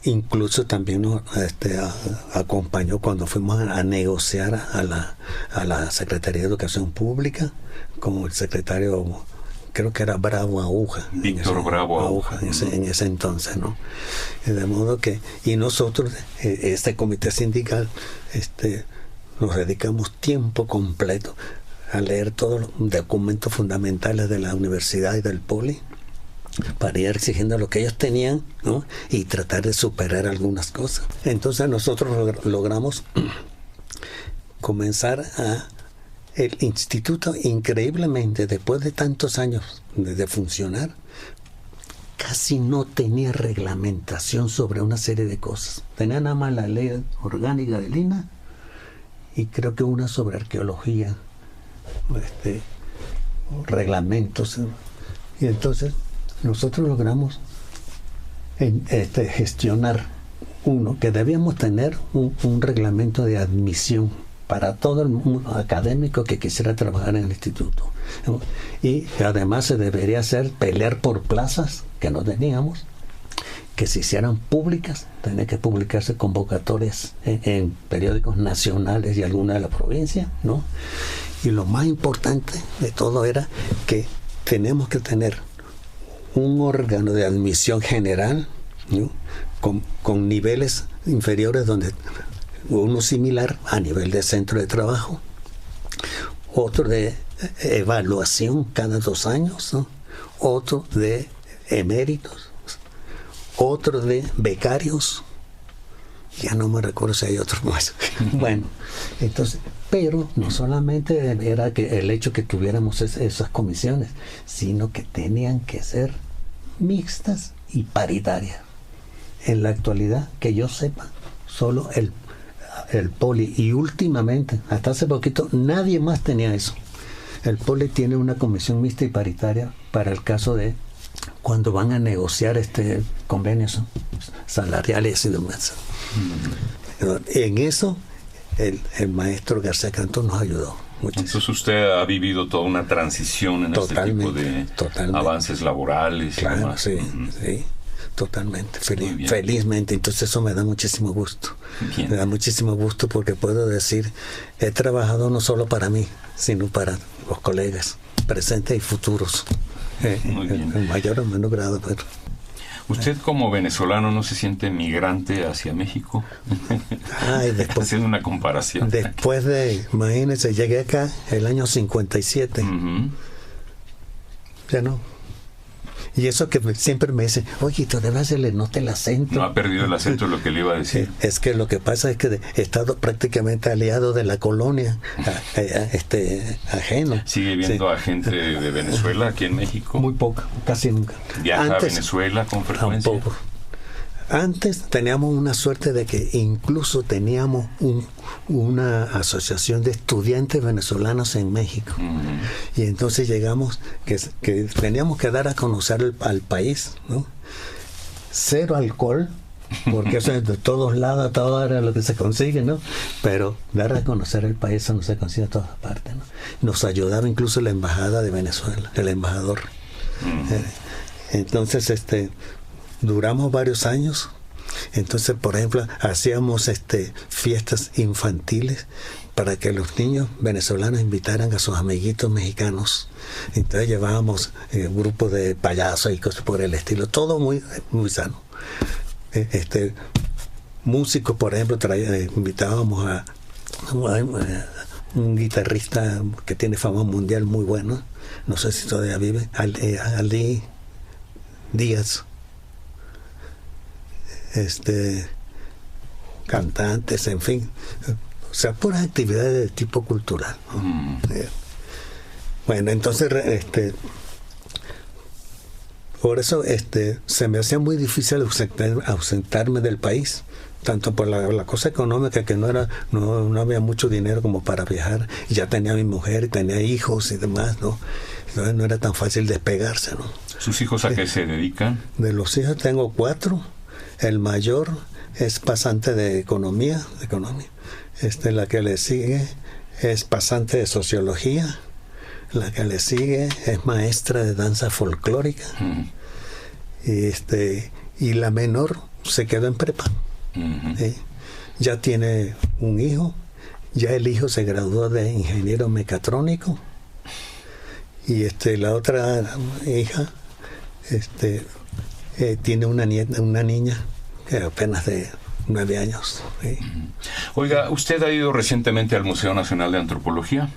incluso también nos acompañó cuando fuimos a negociar a la Secretaría de Educación Pública con el secretario, creo que era Bravo Aguja. Víctor Bravo Aguja. En ese entonces, ¿no? De modo que, y nosotros, este comité sindical, nos dedicamos tiempo completo a leer todos los documentos fundamentales de la universidad y del Poli, para ir exigiendo lo que ellos tenían, ¿no?, y tratar de superar algunas cosas. Entonces nosotros logramos comenzar el instituto, increíblemente, después de tantos años de funcionar, casi no tenía reglamentación sobre una serie de cosas. Tenía nada más la ley orgánica de Lina y creo que una sobre arqueología, reglamentos. Y entonces nosotros logramos gestionar que debíamos tener un reglamento de admisión para todo el mundo académico que quisiera trabajar en el instituto. Y además se debería pelear por plazas que no teníamos, que se hicieran públicas, tenía que publicarse convocatorias en periódicos nacionales y alguna de la provincia, ¿no? Y lo más importante de todo era que tenemos que tener un órgano de admisión general, ¿no? con niveles inferiores, donde uno similar a nivel de centro de trabajo, otro de evaluación cada 2 años, ¿no? Otro de eméritos, otro de becarios, ya no me recuerdo si hay otros más. Bueno, entonces, pero no solamente era que el hecho que tuviéramos esas comisiones, sino que tenían que ser mixtas y paritarias. En la actualidad, que yo sepa, solo el Poli, y últimamente, hasta hace poquito, nadie más tenía eso. El Poli tiene una comisión mixta y paritaria para el caso de cuando van a negociar convenios salariales y demás. En eso, el maestro García Cantú nos ayudó muchísimo. Entonces usted ha vivido toda una transición en este tipo de avances laborales. Claro, y demás. Sí, sí. Totalmente, felizmente. Entonces eso me da muchísimo gusto. Bien. Me da muchísimo gusto porque puedo decir, he trabajado no solo para mí, sino para los colegas presentes y futuros, en mayor o menor grado. Pero ¿usted como venezolano no se siente migrante hacia México? Después, haciendo una comparación. Después imagínense, llegué acá el año 57. Uh-huh. Ya no. Y eso que siempre me dicen, oye, todavía se le nota el acento. No ha perdido el acento, lo que le iba a decir. Es que lo que pasa es que he estado prácticamente aliado de la colonia, ajeno. ¿Sigue viendo a gente de Venezuela aquí en México? Muy poca, casi nunca. ¿Viaja a Venezuela con frecuencia? Tampoco. Antes teníamos una suerte de que incluso teníamos una asociación de estudiantes venezolanos en México. Uh-huh. Y entonces llegamos que teníamos que dar a conocer al país, ¿no? 0 alcohol, porque eso es de todos lados, todo era lo que se consigue, ¿no? Pero dar a conocer el país, eso no se consigue en todas partes, ¿no? Nos ayudaba incluso la embajada de Venezuela, el embajador. Uh-huh. Entonces, duramos varios años. Entonces, por ejemplo, hacíamos fiestas infantiles para que los niños venezolanos invitaran a sus amiguitos mexicanos. Entonces llevábamos grupos de payasos y cosas por el estilo, todo muy, muy sano. Músicos, por ejemplo, invitábamos a un guitarrista que tiene fama mundial muy bueno, no sé si todavía vive, Ali Díaz. Cantantes, en fin, o sea, puras actividades de tipo cultural, ¿no? Bueno, entonces por eso se me hacía muy difícil ausentarme del país, tanto por la cosa económica, que no había mucho dinero como para viajar, y ya tenía mi mujer, tenía hijos y demás, ¿no? Entonces no era tan fácil despegarse, ¿no? ¿Sus hijos a qué se dedican? De los hijos tengo 4. El mayor es pasante de economía. La que le sigue es pasante de sociología. La que le sigue es maestra de danza folclórica. Uh-huh. Y la menor se quedó en prepa. Uh-huh. Ya tiene un hijo. Ya el hijo se graduó de ingeniero mecatrónico. Y la otra hija tiene una niña que apenas de 9 años. ¿Sí? Oiga, ¿usted ha ido recientemente al Museo Nacional de Antropología?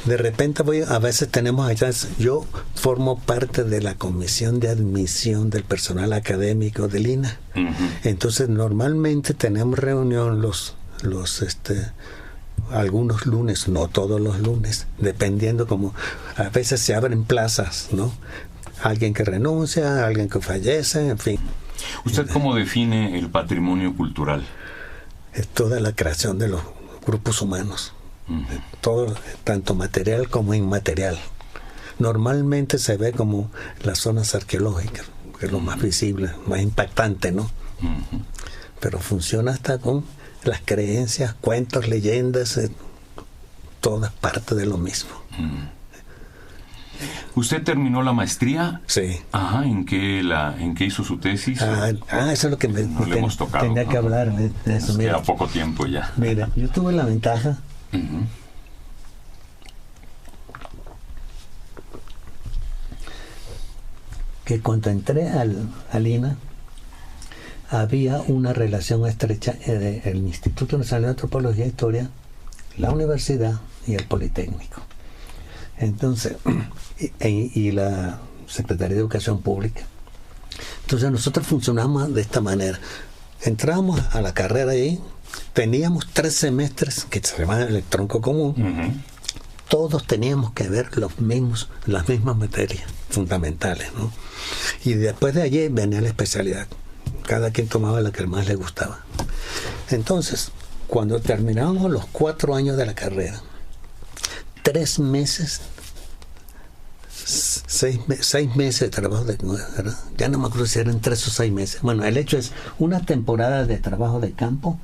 De repente a veces tenemos allá, yo formo parte de la comisión de admisión del personal académico del INA. Uh-huh. Entonces normalmente tenemos reunión los algunos lunes, no todos los lunes, dependiendo, como a veces se abren plazas, ¿no? Alguien que renuncia, alguien que fallece, en fin. ¿Usted cómo define el patrimonio cultural? Es toda la creación de los grupos humanos, todo, tanto material como inmaterial. Normalmente se ve como las zonas arqueológicas, que es lo más visible, más impactante, ¿no? Pero funciona hasta con las creencias, cuentos, leyendas, todas partes de lo mismo. ¿Usted terminó la maestría? Sí. Ajá, ¿en qué hizo su tesis? Eso es lo que me no le hemos tocado. Tenía que hablar de eso. Nos Mira, queda poco tiempo ya. Mira, yo tuve la ventaja que cuando entré al INA había una relación estrecha entre el Instituto Nacional de Antropología e Historia, la universidad y el Politécnico. Entonces, y la Secretaría de Educación Pública. Entonces nosotros funcionamos de esta manera. Entrábamos a la carrera ahí, teníamos 3 semestres que se llamaban el tronco común. Todos teníamos que ver las mismas materias fundamentales, ¿no? Y después de allí venía la especialidad. Cada quien tomaba la que más le gustaba. Entonces, cuando terminábamos los 4 años de la carrera, 3 meses, 6 meses de trabajo, ¿verdad? Ya no me acuerdo si eran 3 o 6 meses. Bueno, el hecho es una temporada de trabajo de campo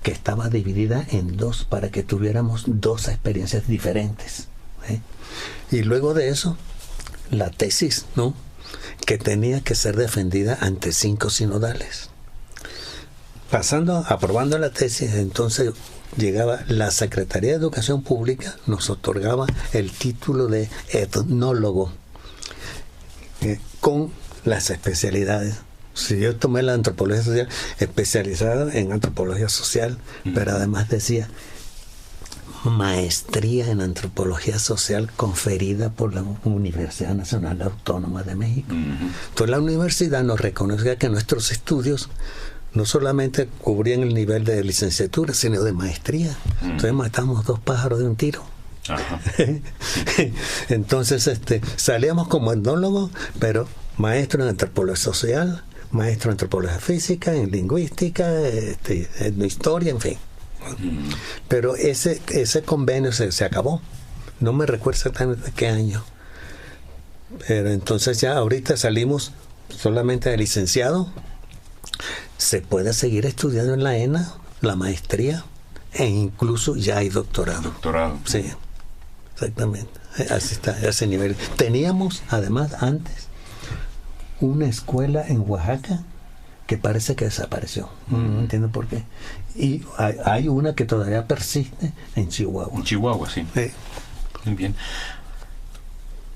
que estaba dividida en 2 para que tuviéramos 2 experiencias diferentes, ¿eh? Y luego de eso, la tesis, ¿no?, que tenía que ser defendida ante 5 sinodales. Aprobando la tesis, entonces llegaba la Secretaría de Educación Pública, nos otorgaba el título de etnólogo, con las especialidades. Si yo tomé la antropología social, especializada en antropología social, pero además decía maestría en antropología social conferida por la Universidad Nacional Autónoma de México. Entonces la universidad nos reconocía que nuestros estudios no solamente cubrían el nivel de licenciatura, sino de maestría. Entonces matamos 2 pájaros de un tiro. Entonces salíamos como etnólogos, pero maestro en antropología social, maestro en antropología física, en lingüística, etnohistoria, en fin. Pero ese convenio se acabó. No me recuerdo exactamente qué año. Pero entonces ya ahorita salimos solamente de licenciado. Se puede seguir estudiando en la ENA, la maestría, e incluso ya hay doctorado. Doctorado. Sí, exactamente. Así está, a ese nivel. Teníamos, además, antes, una escuela en Oaxaca que parece que desapareció. No entiendo por qué. Y hay una que todavía persiste en Chihuahua. En Chihuahua, sí. Muy bien.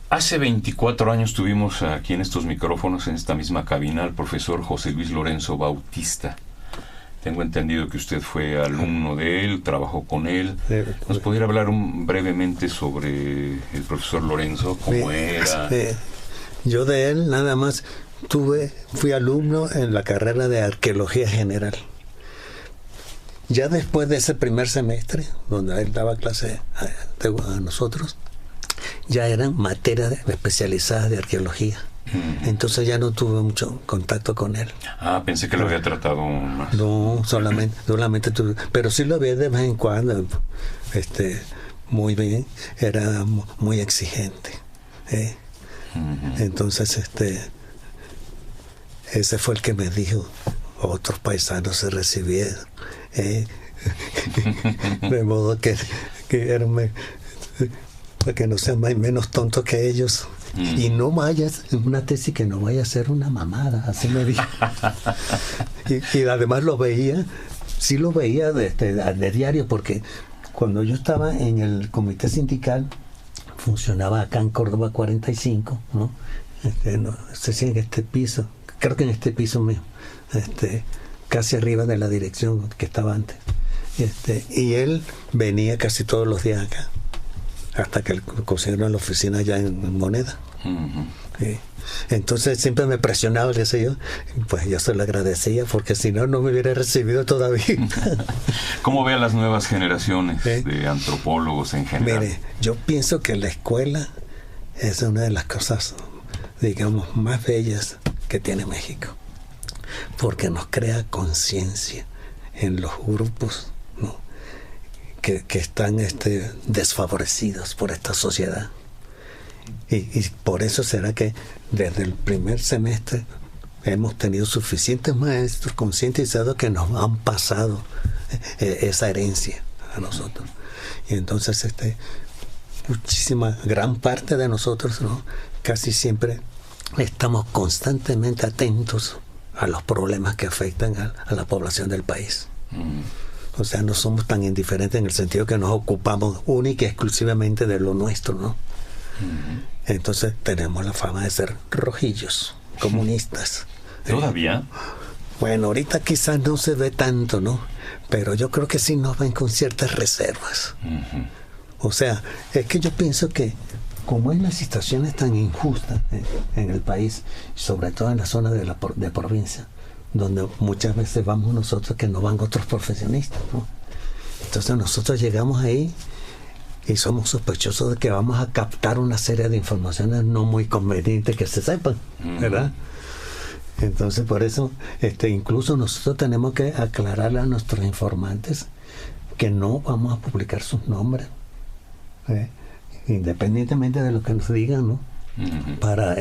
Hace 24 años tuvimos aquí en estos micrófonos, en esta misma cabina, al profesor José Luis Lorenzo Bautista. Tengo entendido que usted fue alumno de él, trabajó con él. ¿Nos pudiera hablar brevemente sobre el profesor Lorenzo? ¿Cómo era? Yo de él nada más fui alumno en la carrera de Arqueología General. Ya después de ese primer semestre, donde él daba clase a nosotros, ya eran materias especializadas de arqueología. Entonces ya no tuve mucho contacto con él. Pensé que lo había tratado más. No, solamente tuve, pero sí lo vi de vez en cuando, muy bien, era muy exigente, Entonces ese fue el que me dijo, otros paisanos se recibieron, de modo que no sean menos tontos que ellos. Y no vayas, en una tesis que no vaya a ser una mamada, así me dijo. y además lo veía de diario, porque cuando yo estaba en el comité sindical, funcionaba acá en Córdoba 45, ¿no? No sé si en este piso, creo que en este piso mismo, casi arriba de la dirección que estaba antes. Y él venía casi todos los días acá, hasta que consiguieron la oficina allá en Moneda. Sí. Entonces siempre me presionaba, le decía yo, pues yo se lo agradecía, porque si no, no me hubiera recibido todavía. ¿Cómo ve a las nuevas generaciones de antropólogos en general? Mire, yo pienso que la escuela es una de las cosas, digamos, más bellas que tiene México, porque nos crea conciencia en los grupos, ¿no?, que están desfavorecidos por esta sociedad. Y por eso será que desde el primer semestre hemos tenido suficientes maestros concientizados que nos han pasado esa herencia a nosotros. Y entonces gran parte de nosotros, ¿no?, casi siempre estamos constantemente atentos a los problemas que afectan a la población del país. O sea, no somos tan indiferentes en el sentido que nos ocupamos única y exclusivamente de lo nuestro, ¿no? Entonces tenemos la fama de ser rojillos, comunistas. ¿Todavía? Bueno, ahorita quizás no se ve tanto, ¿no? Pero yo creo que sí nos ven con ciertas reservas. O sea, es que yo pienso que como hay las situaciones tan injustas en el país, sobre todo en la zona de provincia, donde muchas veces vamos nosotros que no van otros profesionistas, ¿no? Entonces nosotros llegamos ahí y somos sospechosos de que vamos a captar una serie de informaciones no muy convenientes que se sepan, ¿verdad? Entonces por eso incluso nosotros tenemos que aclararle a nuestros informantes que no vamos a publicar sus nombres, independientemente de lo que nos digan, ¿no? Para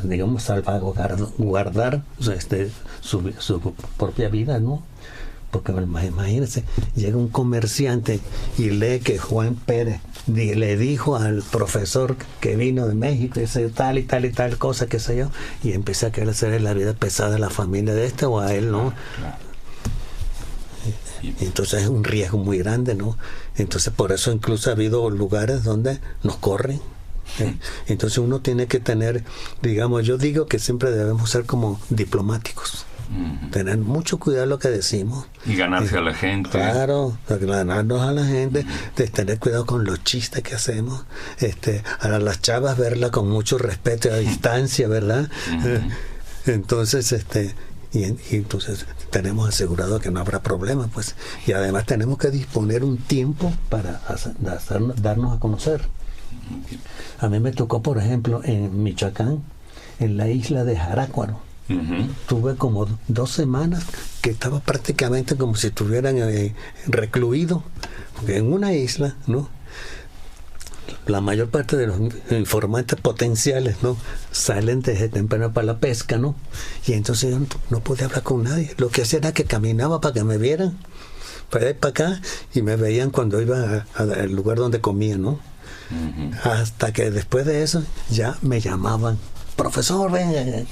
digamos salvaguardar su propia vida, ¿no? Porque imagínense, llega un comerciante y lee que Juan Pérez le dijo al profesor que vino de México, dice tal y tal y tal cosa, qué sé yo, y empieza a querer hacer la vida pesada a la familia de o a él, ¿no? Y entonces es un riesgo muy grande, ¿no? Entonces por eso incluso ha habido lugares donde nos corren. Entonces uno tiene que tener, digamos, yo digo que siempre debemos ser como diplomáticos, tener mucho cuidado lo que decimos y ganarse a la gente. Claro, ganarnos a la gente, de tener cuidado con los chistes que hacemos, a las chavas verla con mucho respeto a distancia, ¿verdad? Entonces y entonces tenemos asegurado que no habrá problema, pues, y además tenemos que disponer un tiempo para darnos a conocer. A mí me tocó, por ejemplo, en Michoacán, en la isla de Jarácuaro. Tuve como 2 semanas que estaba prácticamente como si estuvieran recluido, porque en una isla, ¿no?, la mayor parte de los informantes potenciales, ¿no?, salen desde temprano para la pesca, ¿no? Y entonces yo no podía hablar con nadie. Lo que hacía era que caminaba para que me vieran, para allá y para acá, y me veían cuando iba al lugar donde comía, ¿no? Hasta que después de eso ya me llamaban, profesor, ven.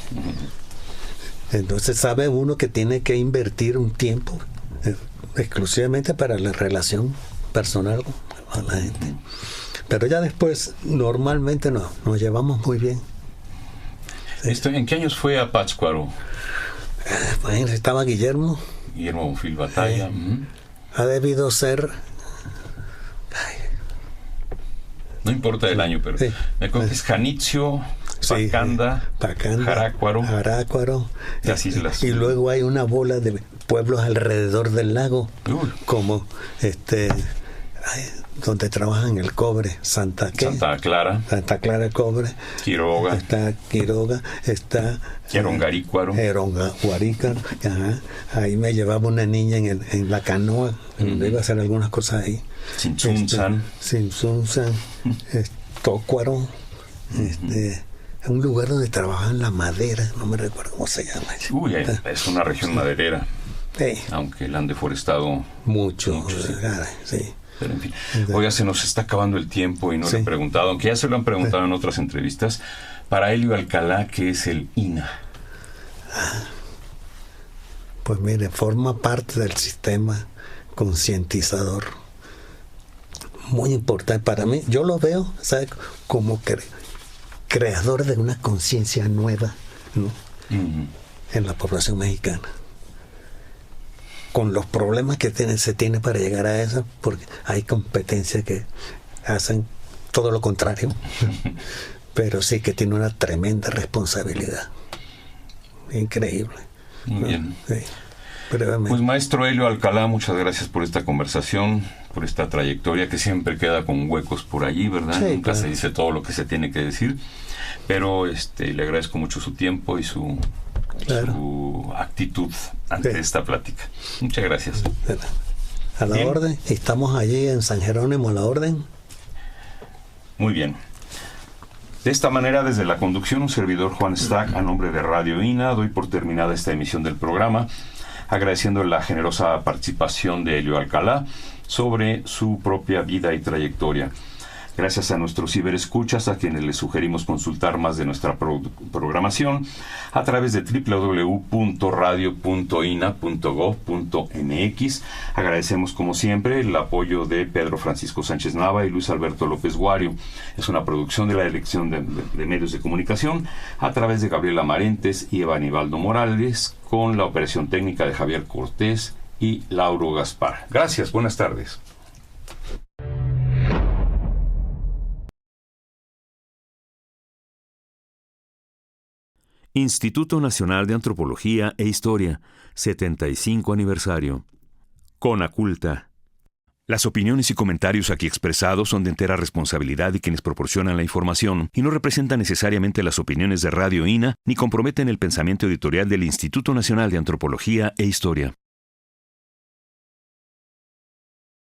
Entonces sabe uno que tiene que invertir un tiempo exclusivamente para la relación personal con la gente. Pero ya después normalmente nos llevamos muy bien. ¿En qué años fue a Pátzcuaro? Estaba Guillermo Bonfil Batalla. Ha debido ser... No importa el año, pero me acuerdo que es Janitzio, Pacanda, Jarácuaro, las islas. Y luego hay una bola de pueblos alrededor del lago, como donde trabajan el cobre, Santa Clara el cobre, Quiroga, está Erongarícuaro, ahí me llevaba una niña en la canoa, donde iba a hacer algunas cosas ahí. Sinsunzan, Tócuaro, un lugar donde trabajan la madera, no me recuerdo cómo se llama. Es una región maderera, aunque la han deforestado mucho. Sí. Pero en fin. Oiga, se nos está acabando el tiempo y no le he preguntado, aunque ya se lo han preguntado en otras entrevistas, para Helio Alcalá, ¿qué es el INAH? Pues mire, forma parte del sistema concientizador. Muy importante para mí. Yo lo veo, ¿sabe?, como creador de una conciencia nueva, ¿no?, en la población mexicana. Con los problemas que se tiene para llegar a eso, porque hay competencias que hacen todo lo contrario. pero sí que tiene una tremenda responsabilidad. Increíble. Muy bien. Sí, brevemente. Pues maestro Helio Alcalá, muchas gracias por esta conversación, por esta trayectoria que siempre queda con huecos por allí, ¿verdad? Sí, Nunca claro. se dice todo lo que se tiene que decir, pero le agradezco mucho su tiempo y su actitud ante esta plática. Muchas gracias. A la Bien. orden. Estamos allí en San Jerónimo, a la orden. Muy bien. De esta manera, desde la conducción, un servidor Juan Stack, a nombre de Radio INA, doy por terminada esta emisión del programa, agradeciendo la generosa participación de Helio Alcalá sobre su propia vida y trayectoria. Gracias a nuestros ciberescuchas, a quienes les sugerimos consultar más de nuestra programación a través de www.radio.ina.gov.mx. Agradecemos, como siempre, el apoyo de Pedro Francisco Sánchez Nava y Luis Alberto López Guario. Es una producción de la Dirección de Medios de Comunicación a través de Gabriela Marentes y Eva Aníbaldo Morales, con la operación técnica de Javier Cortés y Lauro Gaspar. Gracias, buenas tardes. Instituto Nacional de Antropología e Historia, 75 aniversario. Conaculta. Las opiniones y comentarios aquí expresados son de entera responsabilidad de quienes proporcionan la información y no representan necesariamente las opiniones de Radio INA ni comprometen el pensamiento editorial del Instituto Nacional de Antropología e Historia.